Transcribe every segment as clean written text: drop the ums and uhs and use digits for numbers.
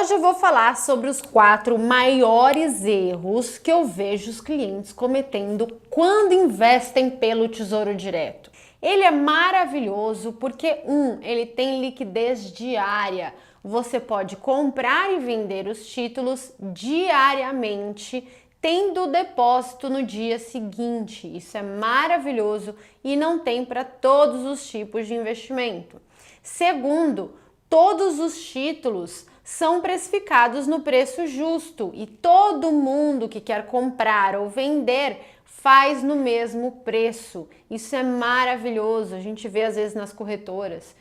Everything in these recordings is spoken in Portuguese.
Hoje eu vou falar sobre os 4 maiores erros que eu vejo os clientes cometendo quando investem pelo Tesouro Direto. Ele é maravilhoso porque, ele tem liquidez diária. Você pode comprar e vender os títulos diariamente, tendo o depósito no dia seguinte. Isso é maravilhoso e não tem para todos os tipos de investimento. Segundo, todos os títulos são precificados no preço justo e todo mundo que quer comprar ou vender faz no mesmo preço. Isso é maravilhoso. A gente vê às vezes nas corretoras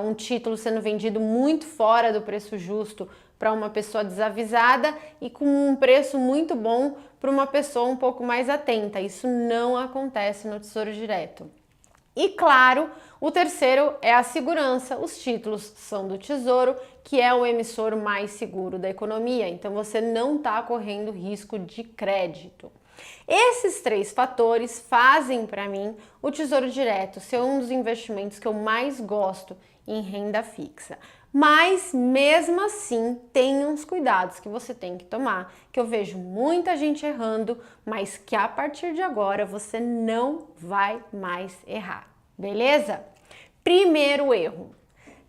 um título sendo vendido muito fora do preço justo para uma pessoa desavisada e com um preço muito bom para uma pessoa um pouco mais atenta. Isso não acontece no Tesouro Direto. E claro, o terceiro é a segurança. Os títulos são do Tesouro, que é o emissor mais seguro da economia, então você não está correndo risco de crédito. Esses 3 fatores fazem para mim o Tesouro Direto ser um dos investimentos que eu mais gosto em renda fixa. Mas mesmo assim, tem uns cuidados que você tem que tomar, que eu vejo muita gente errando, mas que a partir de agora você não vai mais errar, beleza? Primeiro erro,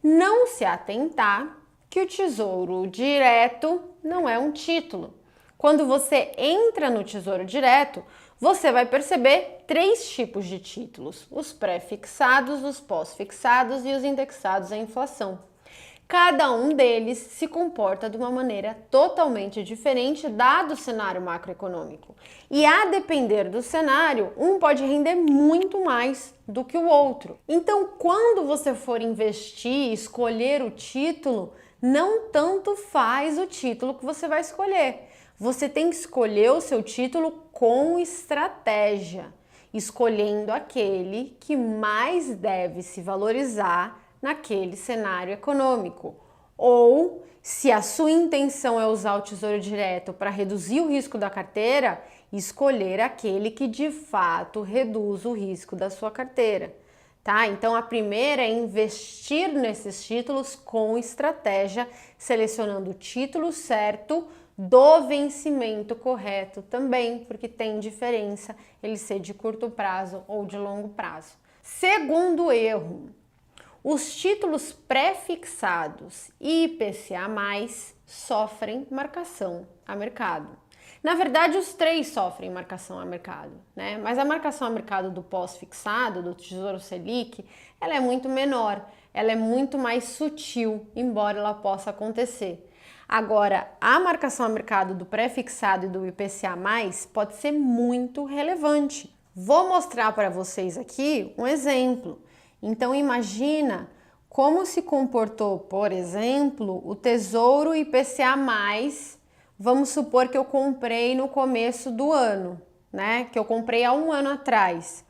não se atentar que o Tesouro Direto não é um título. Quando você entra no Tesouro Direto, você vai perceber 3 tipos de títulos: os pré-fixados, os pós-fixados e os indexados à inflação. Cada um deles se comporta de uma maneira totalmente diferente dado o cenário macroeconômico. E a depender do cenário, um pode render muito mais do que o outro. Então, quando você for investir, escolher o título, não tanto faz o título que você vai escolher. Você tem que escolher o seu título com estratégia, escolhendo aquele que mais deve se valorizar naquele cenário econômico. Ou, se a sua intenção é usar o Tesouro Direto para reduzir o risco da carteira, escolher aquele que de fato reduz o risco da sua carteira. Tá? Então a primeira é investir nesses títulos com estratégia, selecionando o título certo do vencimento correto também, porque tem diferença ele ser de curto prazo ou de longo prazo. Segundo erro, os títulos pré-fixados e IPCA+, sofrem marcação a mercado. Na verdade, os 3 sofrem marcação a mercado, né? Mas a marcação a mercado do pós-fixado, do Tesouro Selic, ela é muito menor, ela é muito mais sutil, embora ela possa acontecer. Agora, a marcação a mercado do pré-fixado e do IPCA+, pode ser muito relevante. Vou mostrar para vocês aqui um exemplo. Então imagina como se comportou, por exemplo, o Tesouro IPCA+, vamos supor que eu comprei no começo do ano, né? Que eu comprei há 1 ano atrás.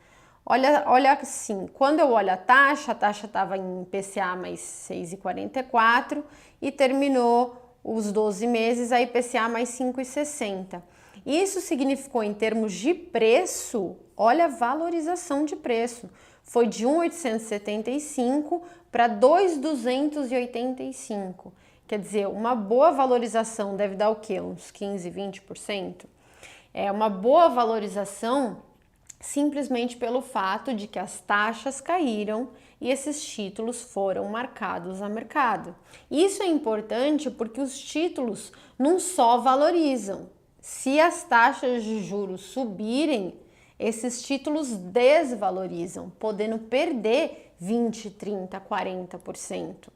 Olha assim, quando eu olho a taxa estava em IPCA mais 6,44 e terminou os 12 meses a IPCA mais 5,60. Isso significou em termos de preço, olha a valorização de preço. Foi de 1.875 para 2.285. Quer dizer, uma boa valorização deve dar o quê? Uns 15, 20%? É uma boa valorização simplesmente pelo fato de que as taxas caíram e esses títulos foram marcados a mercado. Isso é importante porque os títulos não só valorizam. Se as taxas de juros subirem, esses títulos desvalorizam, podendo perder 20, 30, 40%.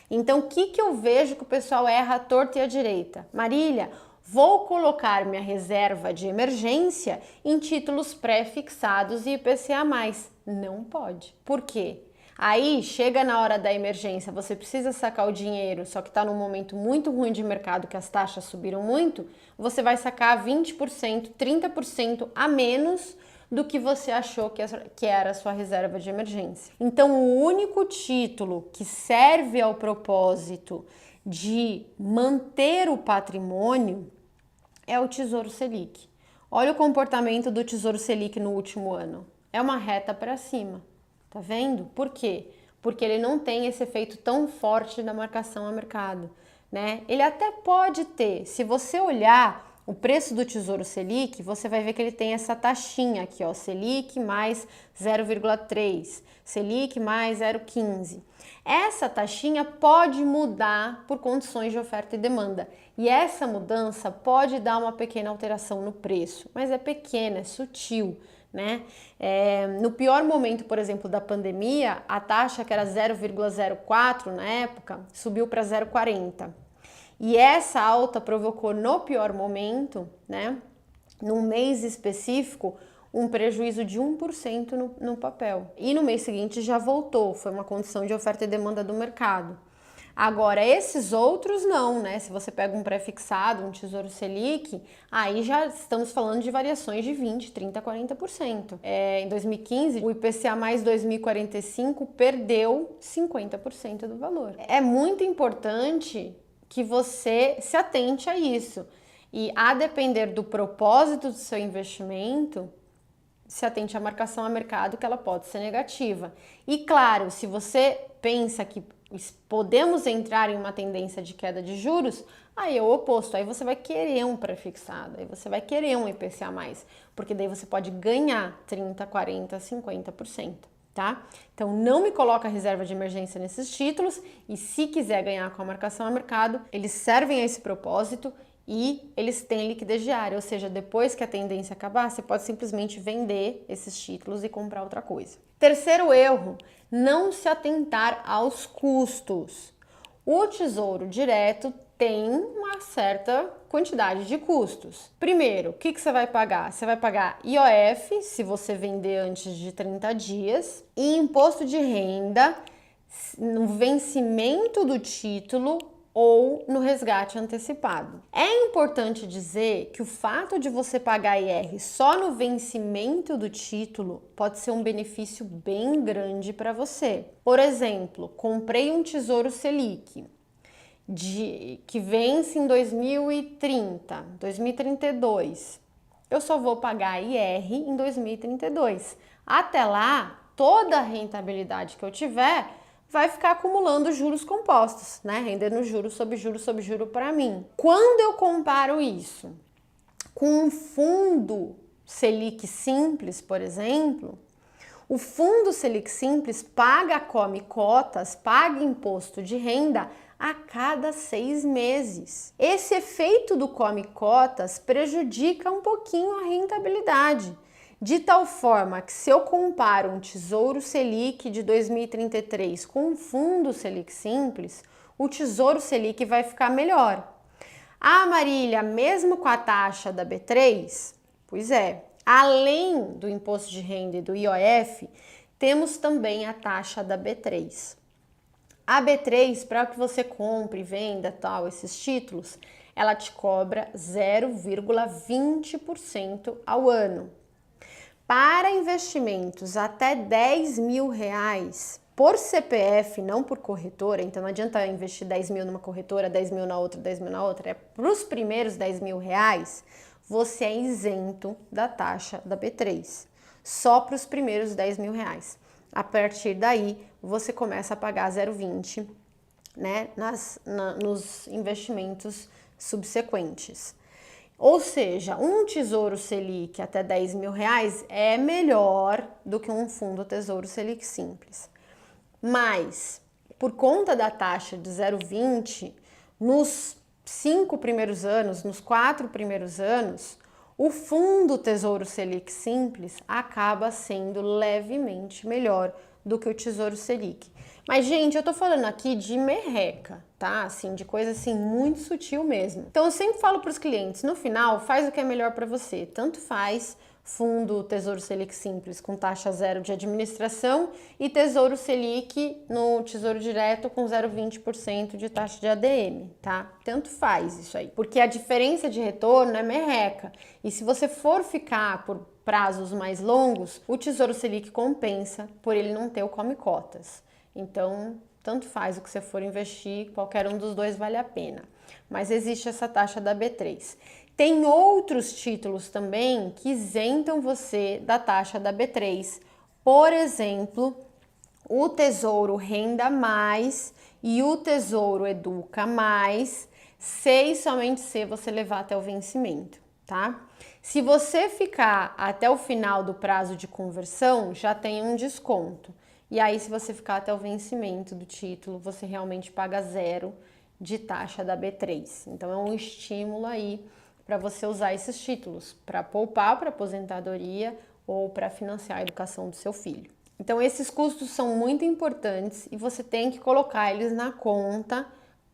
Então, o que eu vejo que o pessoal erra à torta e à direita? Marília, vou colocar minha reserva de emergência em títulos pré-fixados e IPCA+. Não pode. Por quê? Aí, chega na hora da emergência, você precisa sacar o dinheiro, só que está num momento muito ruim de mercado, que as taxas subiram muito, você vai sacar 20%, 30% a menos do que você achou que era a sua reserva de emergência. Então, o único título que serve ao propósito de manter o patrimônio é o Tesouro Selic. Olha o comportamento do Tesouro Selic no último ano. É uma reta para cima. Tá vendo? Por quê? Porque ele não tem esse efeito tão forte da marcação a mercado. né? Ele até pode ter, se você olhar o preço do Tesouro Selic, você vai ver que ele tem essa taxinha aqui, ó, Selic mais 0,3, Selic mais 0,15. Essa taxinha pode mudar por condições de oferta e demanda, e essa mudança pode dar uma pequena alteração no preço, mas é pequena, é sutil, né? No pior momento, por exemplo, da pandemia, a taxa que era 0,04 na época subiu para 0,40. E essa alta provocou no pior momento, né, num mês específico, um prejuízo de 1% no papel. E no mês seguinte já voltou, foi uma condição de oferta e demanda do mercado. Agora, esses outros não, né? Se você pega um pré-fixado, um Tesouro Selic, aí já estamos falando de variações de 20, 30, 40%. Em 2015, o IPCA mais 2045 perdeu 50% do valor. É muito importante que você se atente a isso. E a depender do propósito do seu investimento, se atente à marcação a mercado, que ela pode ser negativa. E claro, se você pensa que podemos entrar em uma tendência de queda de juros, aí é o oposto, aí você vai querer um pré-fixado, aí você vai querer um IPCA+, porque daí você pode ganhar 30, 40, 50%. Tá? Então não me coloca reserva de emergência nesses títulos, e se quiser ganhar com a marcação a mercado, eles servem a esse propósito e eles têm liquidez diária, ou seja, depois que a tendência acabar, você pode simplesmente vender esses títulos e comprar outra coisa. Terceiro erro, não se atentar aos custos. O Tesouro Direto tem uma certa quantidade de custos. Primeiro, o que você vai pagar? Você vai pagar IOF, se você vender antes de 30 dias, e imposto de renda no vencimento do título ou no resgate antecipado. É importante dizer que o fato de você pagar IR só no vencimento do título pode ser um benefício bem grande para você. Por exemplo, comprei um Tesouro Selic que vence em 2030, 2032. Eu só vou pagar IR em 2032. Até lá, toda a rentabilidade que eu tiver vai ficar acumulando juros compostos, né? Rendendo juros sobre juro para mim. Quando eu comparo isso com um fundo Selic Simples, por exemplo, o fundo Selic Simples come cotas, paga imposto de renda a cada 6 meses. Esse efeito do come cotas prejudica um pouquinho a rentabilidade, de tal forma que se eu comparo um Tesouro Selic de 2033 com um fundo Selic Simples, o Tesouro Selic vai ficar melhor. Ah, Marília, mesmo com a taxa da B3? Pois é, além do imposto de renda e do IOF, temos também a taxa da B3. A B3, para que você compre, venda, tal, esses títulos, ela te cobra 0,20% ao ano. Para investimentos até R$10.000 por CPF, não por corretora, então não adianta investir 10 mil numa corretora, 10 mil na outra, 10 mil na outra, é para os primeiros R$10.000, você é isento da taxa da B3, só para os primeiros R$10.000. A partir daí, você começa a pagar 0,20, né, nos investimentos subsequentes. Ou seja, um Tesouro Selic até R$10.000 é melhor do que um fundo Tesouro Selic Simples. Mas, por conta da taxa de 0,20, nos 5 primeiros anos, nos 4 primeiros anos, o fundo Tesouro Selic Simples acaba sendo levemente melhor do que o Tesouro Selic. Mas, gente, eu tô falando aqui de merreca, tá? Assim, de coisa assim muito sutil mesmo. Então, eu sempre falo para os clientes, no final, faz o que é melhor para você. Tanto faz fundo Tesouro Selic Simples com taxa zero de administração e Tesouro Selic no Tesouro Direto com 0,20% de taxa de ADM, tá? Tanto faz isso aí, porque a diferença de retorno é merreca. E se você for ficar por prazos mais longos, o Tesouro Selic compensa por ele não ter o come cotas. Então, tanto faz o que você for investir, qualquer um dos dois vale a pena. Mas existe essa taxa da B3. Tem outros títulos também que isentam você da taxa da B3. Por exemplo, o Tesouro Renda Mais e o Tesouro Educa Mais, se e somente se você levar até o vencimento, tá? Se você ficar até o final do prazo de conversão, já tem um desconto. E aí, se você ficar até o vencimento do título, você realmente paga zero de taxa da B3. Então, é um estímulo aí para você usar esses títulos para poupar para aposentadoria ou para financiar a educação do seu filho. Então, esses custos são muito importantes e você tem que colocar eles na conta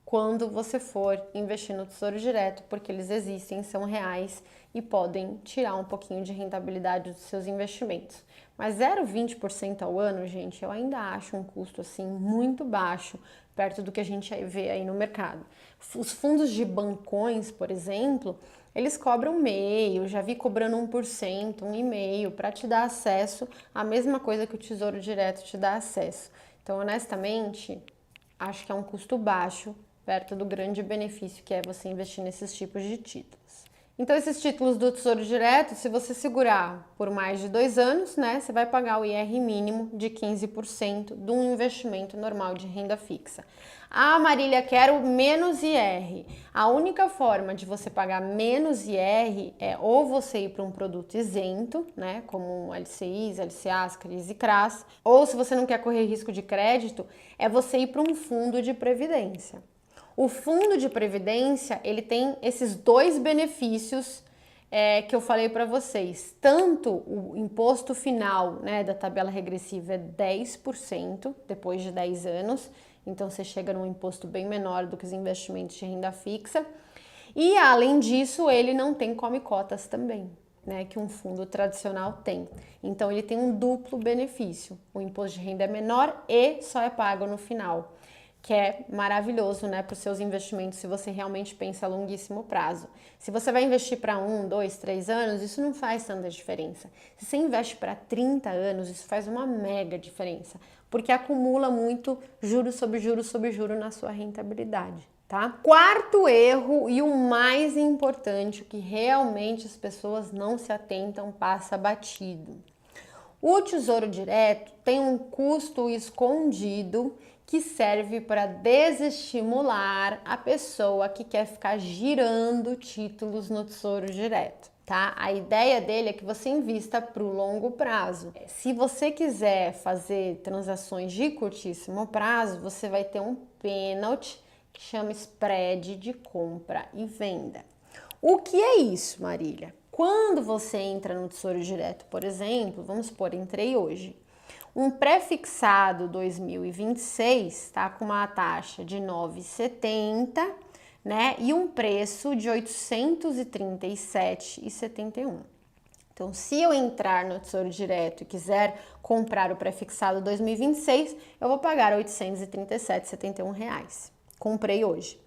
quando você for investir no Tesouro Direto, porque eles existem, são reais e podem tirar um pouquinho de rentabilidade dos seus investimentos. Mas 0,20% ao ano, gente, eu ainda acho um custo assim muito baixo, perto do que a gente vê aí no mercado. Os fundos de bancões, por exemplo, eles cobram meio, já vi cobrando 1%, 1,5% para te dar acesso à mesma coisa que o Tesouro Direto te dá acesso. Então, honestamente, acho que é um custo baixo perto do grande benefício que é você investir nesses tipos de títulos. Então, esses títulos do Tesouro Direto, se você segurar por mais de 2 anos, né, você vai pagar o IR mínimo de 15% de um investimento normal de renda fixa. Ah, Marília, quero menos IR. A única forma de você pagar menos IR é ou você ir para um produto isento, né, como LCIs, LCAs, CRIs e CRAs, ou se você não quer correr risco de crédito, é você ir para um fundo de previdência. O fundo de previdência, ele tem esses dois benefícios que eu falei para vocês. Tanto o imposto final, né, da tabela regressiva é 10% depois de 10 anos, então você chega num imposto bem menor do que os investimentos de renda fixa. E além disso, ele não tem come-cotas também, né, que um fundo tradicional tem. Então ele tem um duplo benefício. O imposto de renda é menor e só é pago no final, que é maravilhoso, né, para os seus investimentos se você realmente pensa a longuíssimo prazo. Se você vai investir para 1, 2, 3 anos, isso não faz tanta diferença. Se você investe para 30 anos, isso faz uma mega diferença, porque acumula muito juros sobre juros sobre juros na sua rentabilidade, tá? Quarto erro e o mais importante, o que realmente as pessoas não se atentam, passa batido. O Tesouro Direto tem um custo escondido que serve para desestimular a pessoa que quer ficar girando títulos no Tesouro Direto, tá? A ideia dele é que você invista para o longo prazo. Se você quiser fazer transações de curtíssimo prazo, você vai ter um pênalti que chama spread de compra e venda. O que é isso, Marília? Quando você entra no Tesouro Direto, por exemplo, vamos supor, entrei hoje, um pré-fixado 2026 está com uma taxa de 9,70, né? E um preço de 837,71. Então, se eu entrar no Tesouro Direto e quiser comprar o pré-fixado 2026, eu vou pagar R$ 837,71. Comprei hoje.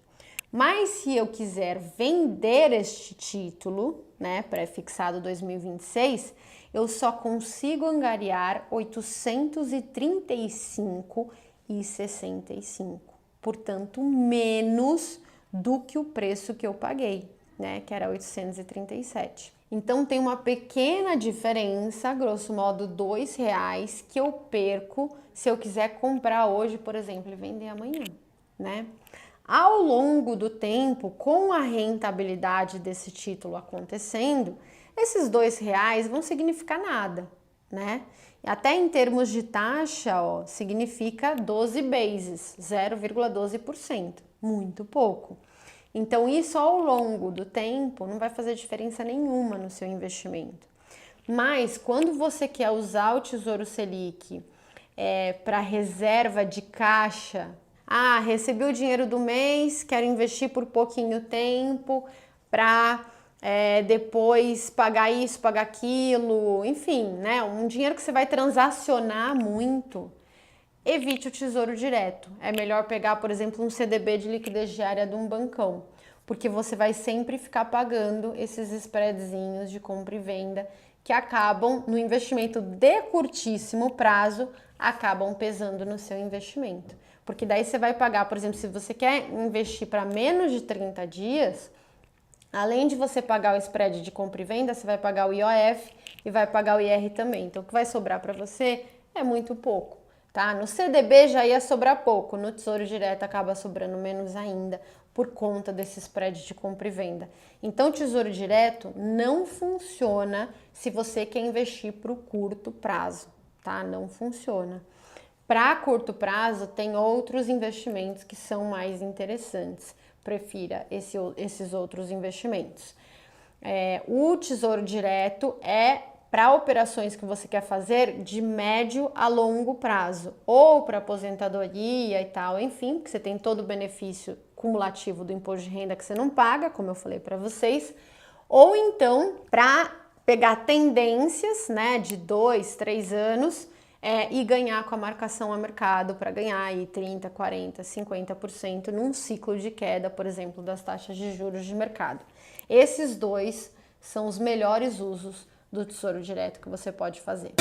Mas se eu quiser vender este título, né, pré-fixado 2026, eu só consigo angariar 835,65, portanto, menos do que o preço que eu paguei, né, que era 837. Então tem uma pequena diferença, grosso modo R$2, que eu perco se eu quiser comprar hoje, por exemplo, e vender amanhã, né? Ao longo do tempo, com a rentabilidade desse título acontecendo, esses R$2 vão significar nada, né? Até em termos de taxa, ó, significa 12 bases, 0,12%, muito pouco. Então, isso ao longo do tempo não vai fazer diferença nenhuma no seu investimento. Mas, quando você quer usar o Tesouro Selic para reserva de caixa, recebi o dinheiro do mês, quero investir por pouquinho tempo para depois pagar isso, pagar aquilo, enfim, né? Um dinheiro que você vai transacionar muito. Evite o Tesouro Direto. É melhor pegar, por exemplo, um CDB de liquidez diária de um bancão, porque você vai sempre ficar pagando esses spreadzinhos de compra e venda que acabam, no investimento de curtíssimo prazo, acabam pesando no seu investimento. Porque daí você vai pagar, por exemplo, se você quer investir para menos de 30 dias, além de você pagar o spread de compra e venda, você vai pagar o IOF e vai pagar o IR também. Então, o que vai sobrar para você é muito pouco. tá? No CDB já ia sobrar pouco, no Tesouro Direto acaba sobrando menos ainda por conta desse spread de compra e venda. Então, Tesouro Direto não funciona se você quer investir para o curto prazo, tá? Não funciona. Para curto prazo, tem outros investimentos que são mais interessantes. Prefira esses outros investimentos. O Tesouro Direto é para operações que você quer fazer de médio a longo prazo, ou para aposentadoria e tal, enfim, porque você tem todo o benefício cumulativo do imposto de renda que você não paga, como eu falei para vocês, ou então para pegar tendências, né, de 2, 3 anos e ganhar com a marcação a mercado para ganhar aí 30, 40, 50% num ciclo de queda, por exemplo, das taxas de juros de mercado. Esses dois são os melhores usos do Tesouro Direto que você pode fazer.